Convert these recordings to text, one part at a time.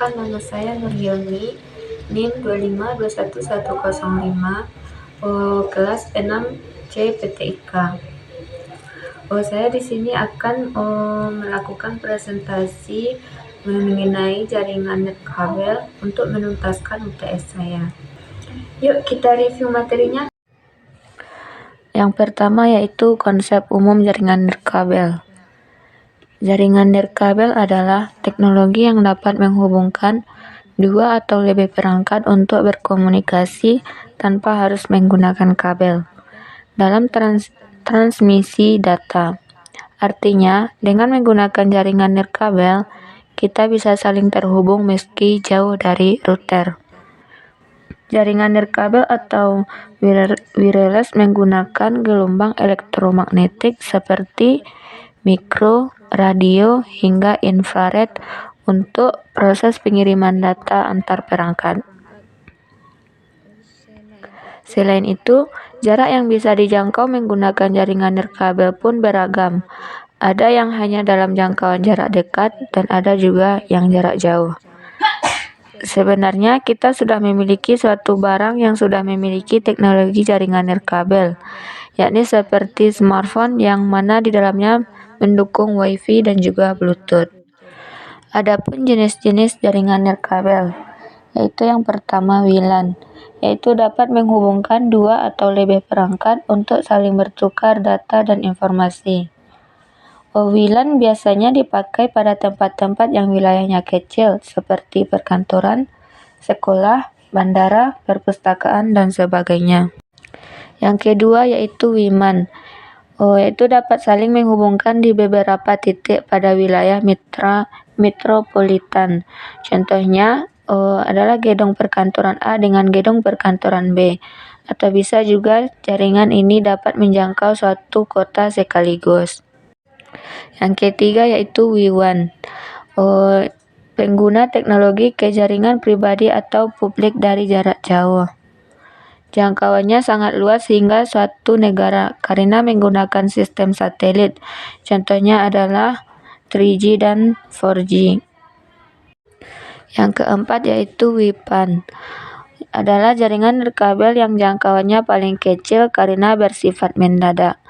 Perkenalkan, nama saya Nurhilmi, NIM 2521105, kelas 6 C PTIK. Saya di sini akan melakukan presentasi mengenai jaringan nirkabel untuk menuntaskan UTS saya. Yuk kita review materinya. Yang pertama yaitu konsep umum jaringan nirkabel. Jaringan nirkabel adalah teknologi yang dapat menghubungkan dua atau lebih perangkat untuk berkomunikasi tanpa harus menggunakan kabel dalam transmisi data. Artinya, dengan menggunakan jaringan nirkabel, kita bisa saling terhubung meski jauh dari router. Jaringan nirkabel atau wireless menggunakan gelombang elektromagnetik seperti mikro, radio, hingga infrared untuk proses pengiriman data antar perangkat. Selain itu, jarak yang bisa dijangkau menggunakan jaringan nirkabel pun beragam. Ada yang hanya dalam jangkauan jarak dekat dan ada juga yang jarak jauh. Sebenarnya kita sudah memiliki suatu barang yang sudah memiliki teknologi jaringan nirkabel, yakni seperti smartphone yang mana di dalamnya mendukung Wi-Fi dan juga Bluetooth. Adapun jenis-jenis jaringan nirkabel, yaitu yang pertama WLAN, yaitu dapat menghubungkan dua atau lebih perangkat untuk saling bertukar data dan informasi. WLAN biasanya dipakai pada tempat-tempat yang wilayahnya kecil seperti perkantoran, sekolah, bandara, perpustakaan, dan sebagainya. Yang kedua yaitu WIMAN, yaitu dapat saling menghubungkan di beberapa titik pada wilayah metropolitan. Contohnya adalah gedung perkantoran A dengan gedung perkantoran B, atau bisa juga jaringan ini dapat menjangkau suatu kota sekaligus. Yang ketiga yaitu WIWAN, pengguna teknologi ke jaringan pribadi atau publik dari jarak jauh. Jangkauannya sangat luas hingga suatu negara karena menggunakan sistem satelit. Contohnya adalah 3G dan 4G. Yang keempat yaitu WIPAN, adalah jaringan nirkabel yang jangkauannya paling kecil karena bersifat mendadak.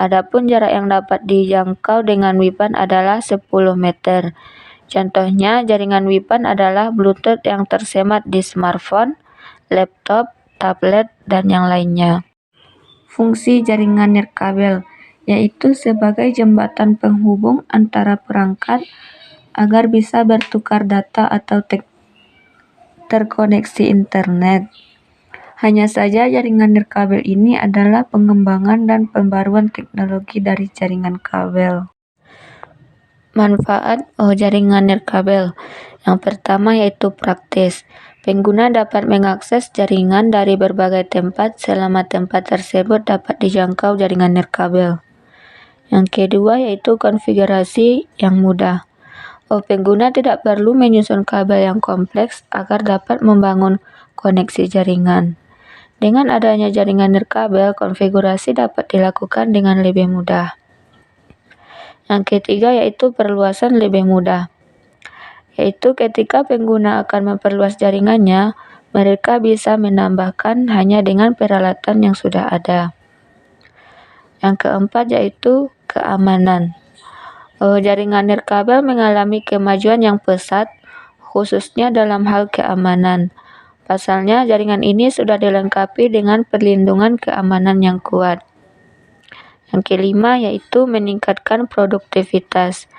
Adapun jarak yang dapat dijangkau dengan WIPAN adalah 10 meter. Contohnya jaringan WIPAN adalah Bluetooth yang tersemat di smartphone, laptop, tablet, dan yang lainnya. Fungsi jaringan nirkabel yaitu sebagai jembatan penghubung antara perangkat agar bisa bertukar data atau terkoneksi internet. Hanya saja jaringan nirkabel ini adalah pengembangan dan pembaruan teknologi dari jaringan kabel. Manfaat jaringan nirkabel. Yang pertama yaitu praktis. Pengguna dapat mengakses jaringan dari berbagai tempat selama tempat tersebut dapat dijangkau jaringan nirkabel. Yang kedua yaitu konfigurasi yang mudah. Pengguna tidak perlu menyusun kabel yang kompleks agar dapat membangun koneksi jaringan. Dengan adanya jaringan nirkabel, konfigurasi dapat dilakukan dengan lebih mudah. Yang ketiga yaitu perluasan lebih mudah, yaitu ketika pengguna akan memperluas jaringannya, mereka bisa menambahkan hanya dengan peralatan yang sudah ada. Yang keempat yaitu keamanan. Jaringan nirkabel mengalami kemajuan yang pesat, khususnya dalam hal keamanan. Pasalnya, jaringan ini sudah dilengkapi dengan perlindungan keamanan yang kuat. Yang kelima yaitu meningkatkan produktivitas.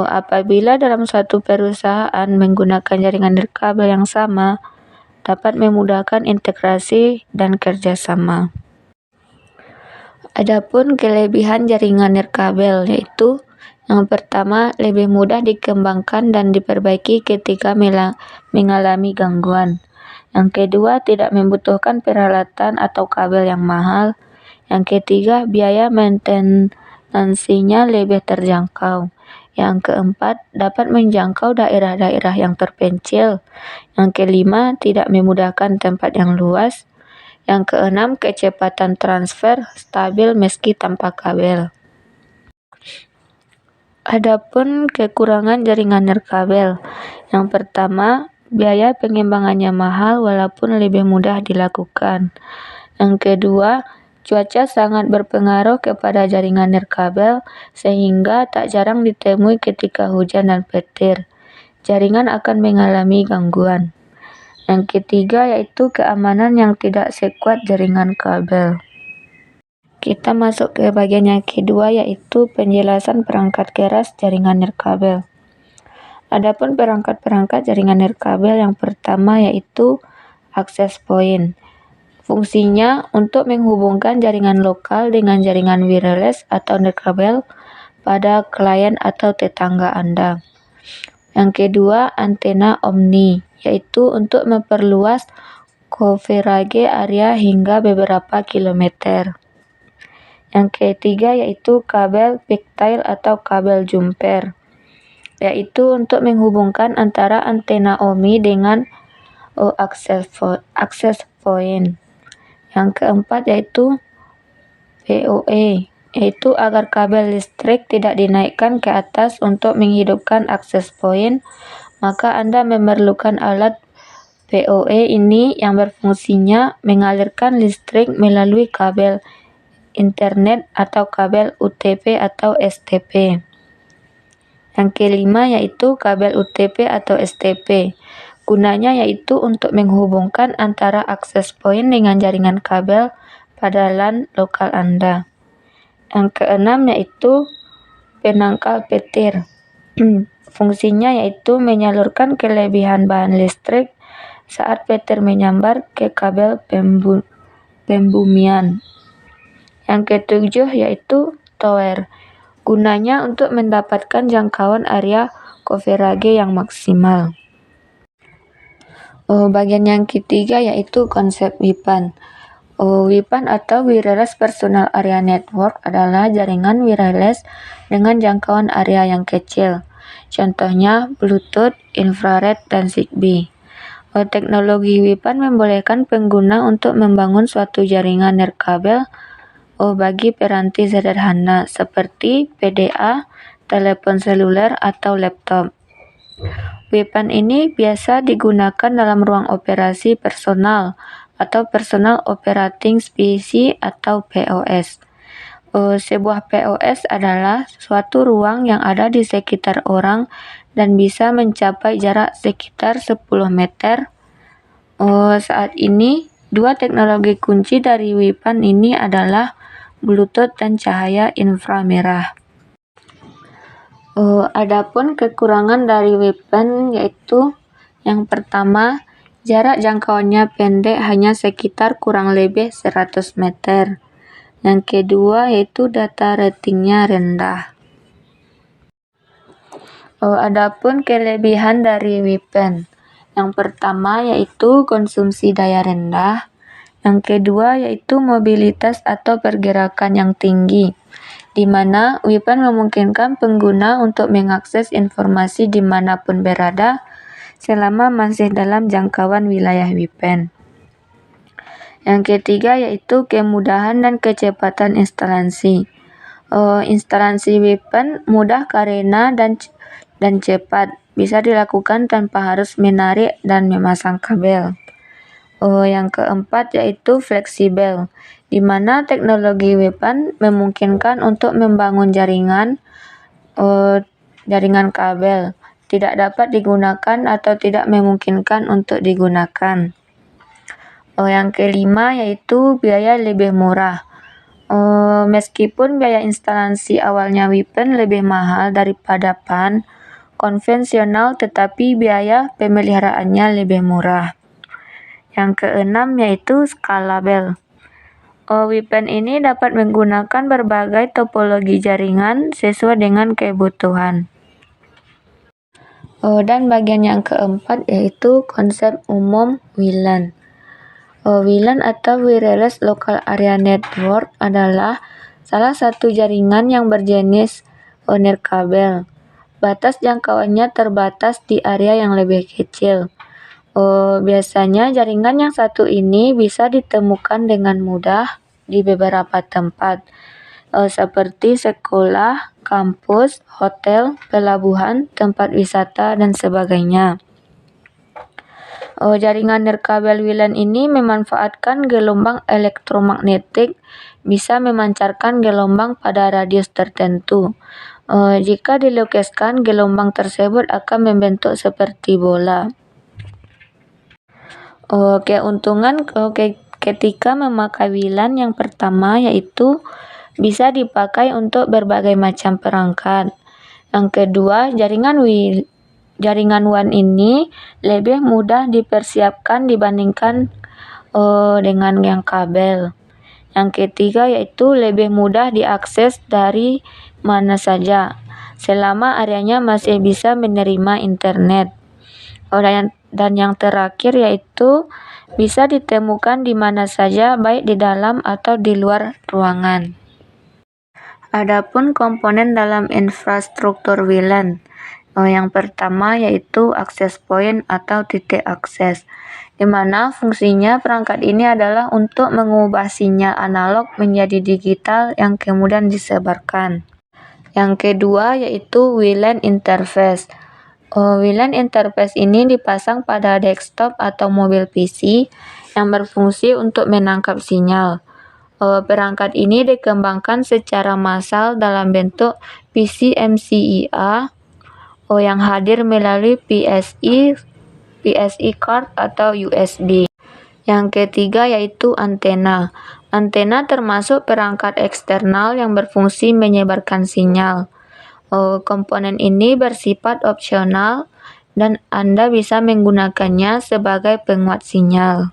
Apabila dalam suatu perusahaan menggunakan jaringan nirkabel yang sama, dapat memudahkan integrasi dan kerjasama. Adapun kelebihan jaringan nirkabel yaitu yang pertama, lebih mudah dikembangkan dan diperbaiki ketika mengalami gangguan. Yang kedua, tidak membutuhkan peralatan atau kabel yang mahal. Yang ketiga, biaya maintenansinya lebih terjangkau. Yang keempat, dapat menjangkau daerah-daerah yang terpencil. Yang kelima, tidak memudahkan tempat yang luas. Yang keenam, kecepatan transfer stabil meski tanpa kabel. Adapun kekurangan jaringan nirkabel. Yang pertama, biaya pengembangannya mahal walaupun lebih mudah dilakukan. Yang kedua, cuaca sangat berpengaruh kepada jaringan nirkabel sehingga tak jarang ditemui ketika hujan dan petir. Jaringan akan mengalami gangguan. Yang ketiga yaitu keamanan yang tidak sekuat jaringan kabel. Kita masuk ke bagian yang kedua yaitu penjelasan perangkat keras jaringan nirkabel. Adapun perangkat-perangkat jaringan nirkabel yang pertama yaitu access point. Fungsinya untuk menghubungkan jaringan lokal dengan jaringan wireless atau nirkabel pada klien atau tetangga Anda. Yang kedua, antena omni, yaitu untuk memperluas coverage area hingga beberapa kilometer. Yang ketiga yaitu kabel pigtail atau kabel jumper, yaitu untuk menghubungkan antara antena OMI dengan access point. Yang keempat yaitu PoE, yaitu agar kabel listrik tidak dinaikkan ke atas untuk menghidupkan access point, maka Anda memerlukan alat PoE ini yang berfungsinya mengalirkan listrik melalui kabel internet atau kabel UTP atau STP. Yang kelima yaitu kabel UTP atau STP. Gunanya yaitu untuk menghubungkan antara access point dengan jaringan kabel pada LAN lokal Anda. Yang keenam yaitu penangkal petir. Fungsinya yaitu menyalurkan kelebihan bahan listrik saat petir menyambar ke kabel pembumian. Yang ketujuh yaitu tower. Gunanya untuk mendapatkan jangkauan area coverage yang maksimal. Bagian yang ketiga yaitu konsep WPAN. WPAN atau Wireless Personal Area Network adalah jaringan wireless dengan jangkauan area yang kecil. Contohnya Bluetooth, infrared, dan Zigbee. Teknologi WPAN membolehkan pengguna untuk membangun suatu jaringan nirkabel bagi piranti sederhana seperti PDA, telepon seluler, atau laptop. WPAN ini biasa digunakan dalam ruang operasi personal atau Personal Operating Space atau POS. Sebuah POS adalah suatu ruang yang ada di sekitar orang dan bisa mencapai jarak sekitar 10 meter. Saat ini, dua teknologi kunci dari WPAN ini adalah Bluetooth dan cahaya inframerah. Adapun kekurangan dari WPAN yaitu yang pertama, jarak jangkauannya pendek hanya sekitar kurang lebih 100 meter. Yang kedua yaitu data ratingnya rendah. Adapun kelebihan dari WPAN. Yang pertama yaitu konsumsi daya rendah. Yang kedua yaitu mobilitas atau pergerakan yang tinggi, di mana WPAN memungkinkan pengguna untuk mengakses informasi dimanapun berada selama masih dalam jangkauan wilayah WPAN. Yang ketiga yaitu kemudahan dan kecepatan instalasi. Instalasi WPAN mudah karena dan cepat, bisa dilakukan tanpa harus menarik dan memasang kabel. Yang keempat yaitu fleksibel, di mana teknologi WPAN memungkinkan untuk membangun jaringan kabel tidak dapat digunakan atau tidak memungkinkan untuk digunakan. Yang kelima yaitu biaya lebih murah. Meskipun biaya instalasi awalnya WPAN lebih mahal daripada PAN konvensional, tetapi biaya pemeliharaannya lebih murah. Yang keenam yaitu scalable. WPAN ini dapat menggunakan berbagai topologi jaringan sesuai dengan kebutuhan. Dan bagian yang keempat yaitu konsep umum WLAN. WLAN atau Wireless Local Area Network adalah salah satu jaringan yang berjenis nirkabel. Batas jangkauannya terbatas di area yang lebih kecil. Biasanya jaringan yang satu ini bisa ditemukan dengan mudah di beberapa tempat, seperti sekolah, kampus, hotel, pelabuhan, tempat wisata, dan sebagainya. Jaringan nirkabel WLAN ini memanfaatkan gelombang elektromagnetik, bisa memancarkan gelombang pada radius tertentu. Jika dilukiskan, gelombang tersebut akan membentuk seperti bola. Keuntungan ketika memakai WLAN yang pertama yaitu bisa dipakai untuk berbagai macam perangkat. Yang kedua, jaringan WAN ini lebih mudah dipersiapkan dibandingkan dengan yang kabel. Yang ketiga yaitu lebih mudah diakses dari mana saja, selama areanya masih bisa menerima internet. Dan yang terakhir yaitu bisa ditemukan di mana saja, baik di dalam atau di luar ruangan. Adapun komponen dalam infrastruktur WLAN, yang pertama yaitu access point atau titik akses, di mana fungsinya perangkat ini adalah untuk mengubah sinyal analog menjadi digital yang kemudian disebarkan. Yang kedua yaitu WLAN interface. WLAN interface ini dipasang pada desktop atau mobil PC yang berfungsi untuk menangkap sinyal. Perangkat ini dikembangkan secara massal dalam bentuk PCMCIA yang hadir melalui PSI card atau USB. Yang ketiga yaitu antena. Antena termasuk perangkat eksternal yang berfungsi menyebarkan sinyal. Komponen ini bersifat opsional dan Anda bisa menggunakannya sebagai penguat sinyal.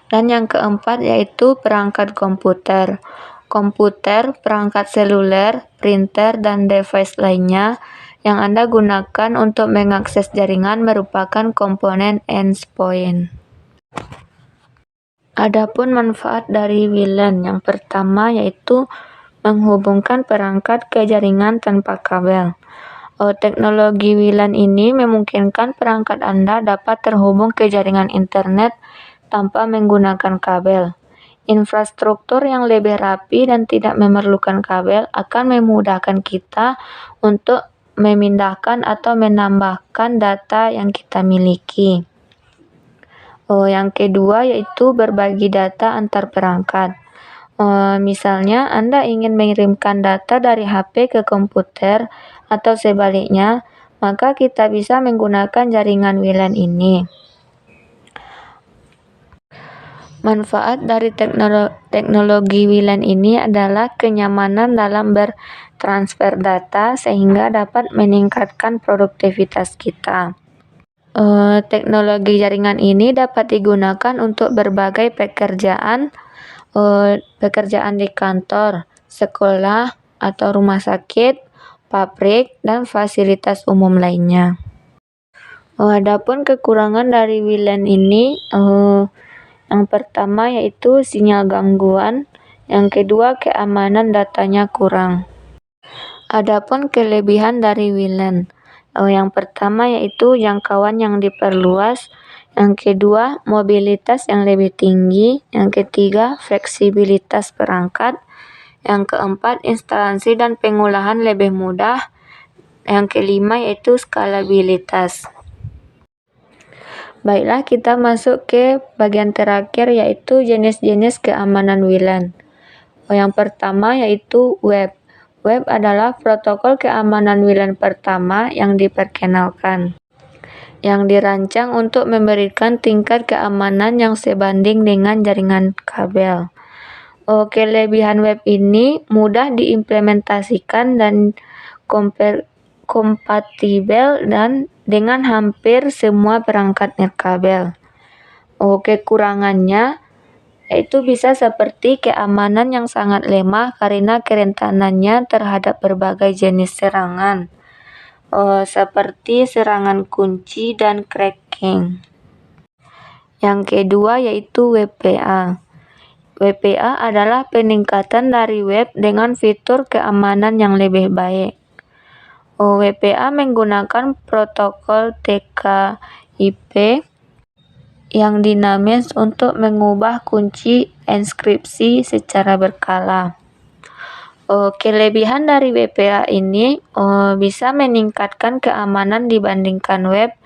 Dan yang keempat yaitu perangkat komputer. Komputer, perangkat seluler, printer, dan device lainnya yang Anda gunakan untuk mengakses jaringan merupakan komponen endpoint. Adapun manfaat dari WLAN yang pertama yaitu menghubungkan perangkat ke jaringan tanpa kabel. Teknologi WLAN ini memungkinkan perangkat Anda dapat terhubung ke jaringan internet tanpa menggunakan kabel. Infrastruktur yang lebih rapi dan tidak memerlukan kabel akan memudahkan kita untuk memindahkan atau menambahkan data yang kita miliki. Yang kedua yaitu berbagi data antar perangkat. Misalnya Anda ingin mengirimkan data dari HP ke komputer atau sebaliknya, maka kita bisa menggunakan jaringan WLAN ini. Manfaat dari teknologi WLAN ini adalah kenyamanan dalam bertransfer data sehingga dapat meningkatkan produktivitas kita. Teknologi jaringan ini dapat digunakan untuk berbagai pekerjaan di kantor, sekolah, atau rumah sakit, pabrik, dan fasilitas umum lainnya. Adapun kekurangan dari WLAN ini, yang pertama yaitu sinyal gangguan, yang kedua keamanan datanya kurang. Adapun kelebihan dari WLAN, yang pertama yaitu jangkauan yang diperluas, yang kedua mobilitas yang lebih tinggi, yang ketiga fleksibilitas perangkat, yang keempat instalasi dan pengolahan lebih mudah, yang kelima yaitu skalabilitas. Baiklah, kita masuk ke bagian terakhir yaitu jenis-jenis keamanan WLAN. Yang pertama yaitu web. Web adalah protokol keamanan WLAN pertama yang diperkenalkan, yang dirancang untuk memberikan tingkat keamanan yang sebanding dengan jaringan kabel. Kelebihan web ini mudah diimplementasikan dan kompatibel dan dengan hampir semua perangkat nirkabel. Kekurangannya yaitu bisa seperti keamanan yang sangat lemah karena kerentanannya terhadap berbagai jenis serangan, seperti serangan kunci dan cracking. Yang kedua yaitu WPA. WPA adalah peningkatan dari web dengan fitur keamanan yang lebih baik. WPA menggunakan protokol TCP/IP yang dinamis untuk mengubah kunci enskripsi secara berkala. Kelebihan dari WPA ini bisa meningkatkan keamanan dibandingkan web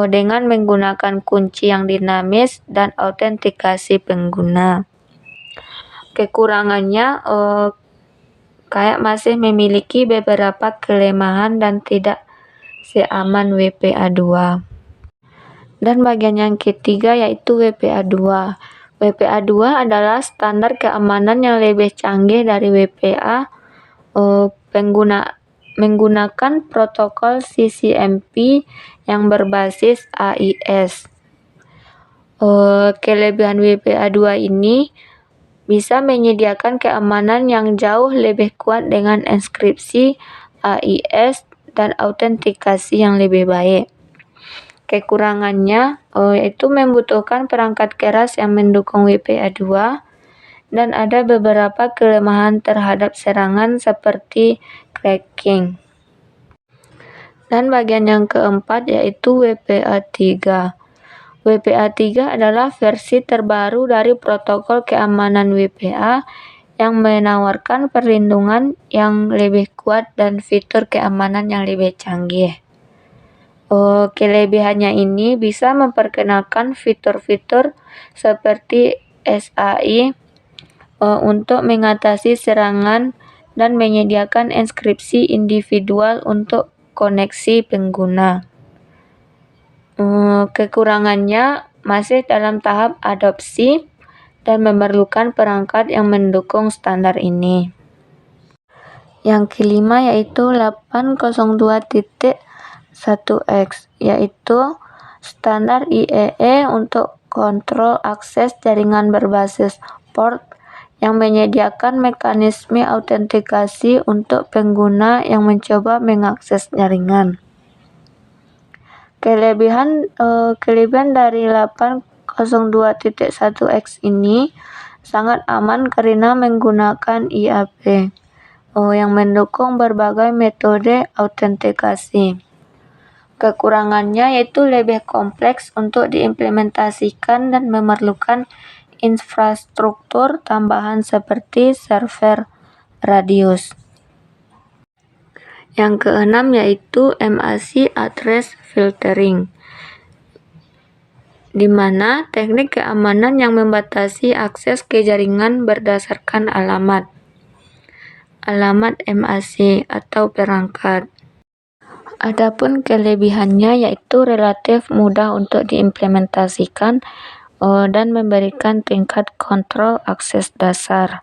dengan menggunakan kunci yang dinamis dan autentikasi pengguna. Kekurangannya kayak masih memiliki beberapa kelemahan dan tidak seaman WPA 2. Dan bagian yang ketiga yaitu WPA 2. WPA 2 adalah standar keamanan yang lebih canggih dari WPA menggunakan protokol CCMP yang berbasis AES. Kelebihan WPA 2 ini bisa menyediakan keamanan yang jauh lebih kuat dengan enkripsi AES dan autentikasi yang lebih baik. Kekurangannya yaitu membutuhkan perangkat keras yang mendukung WPA 2 dan ada beberapa kelemahan terhadap serangan seperti cracking. Dan bagian yang keempat yaitu WPA 3. WPA 3 adalah versi terbaru dari protokol keamanan WPA yang menawarkan perlindungan yang lebih kuat dan fitur keamanan yang lebih canggih. Kelebihannya ini bisa memperkenalkan fitur-fitur seperti SAI untuk mengatasi serangan dan menyediakan enkripsi individual untuk koneksi pengguna. Kekurangannya masih dalam tahap adopsi dan memerlukan perangkat yang mendukung standar ini. Yang kelima yaitu 802.1x, yaitu standar IEE untuk kontrol akses jaringan berbasis port yang menyediakan mekanisme autentikasi untuk pengguna yang mencoba mengakses jaringan. Kelebihan dari 802.1x ini sangat aman karena menggunakan IAP yang mendukung berbagai metode autentikasi. Kekurangannya yaitu lebih kompleks untuk diimplementasikan dan memerlukan infrastruktur tambahan seperti server Radius. Yang keenam yaitu MAC Address Filtering, di mana teknik keamanan yang membatasi akses ke jaringan berdasarkan alamat MAC atau perangkat. Adapun kelebihannya yaitu relatif mudah untuk diimplementasikan dan memberikan tingkat kontrol akses dasar.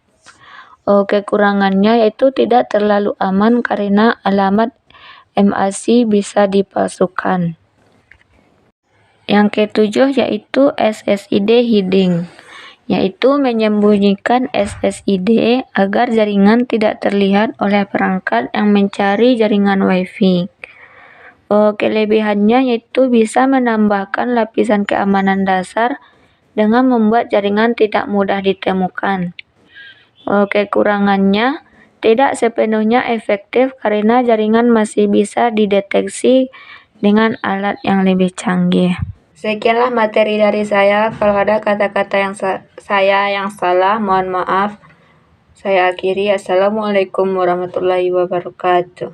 Kekurangannya yaitu tidak terlalu aman karena alamat MAC bisa dipalsukan. Yang ketujuh yaitu SSID hiding, yaitu menyembunyikan SSID agar jaringan tidak terlihat oleh perangkat yang mencari jaringan Wi-Fi. Kelebihannya yaitu bisa menambahkan lapisan keamanan dasar dengan membuat jaringan tidak mudah ditemukan. Kekurangannya tidak sepenuhnya efektif karena jaringan masih bisa dideteksi dengan alat yang lebih canggih. Sekianlah materi dari saya. Kalau ada kata-kata yang saya yang salah, mohon maaf. Saya akhiri. Assalamualaikum warahmatullahi wabarakatuh.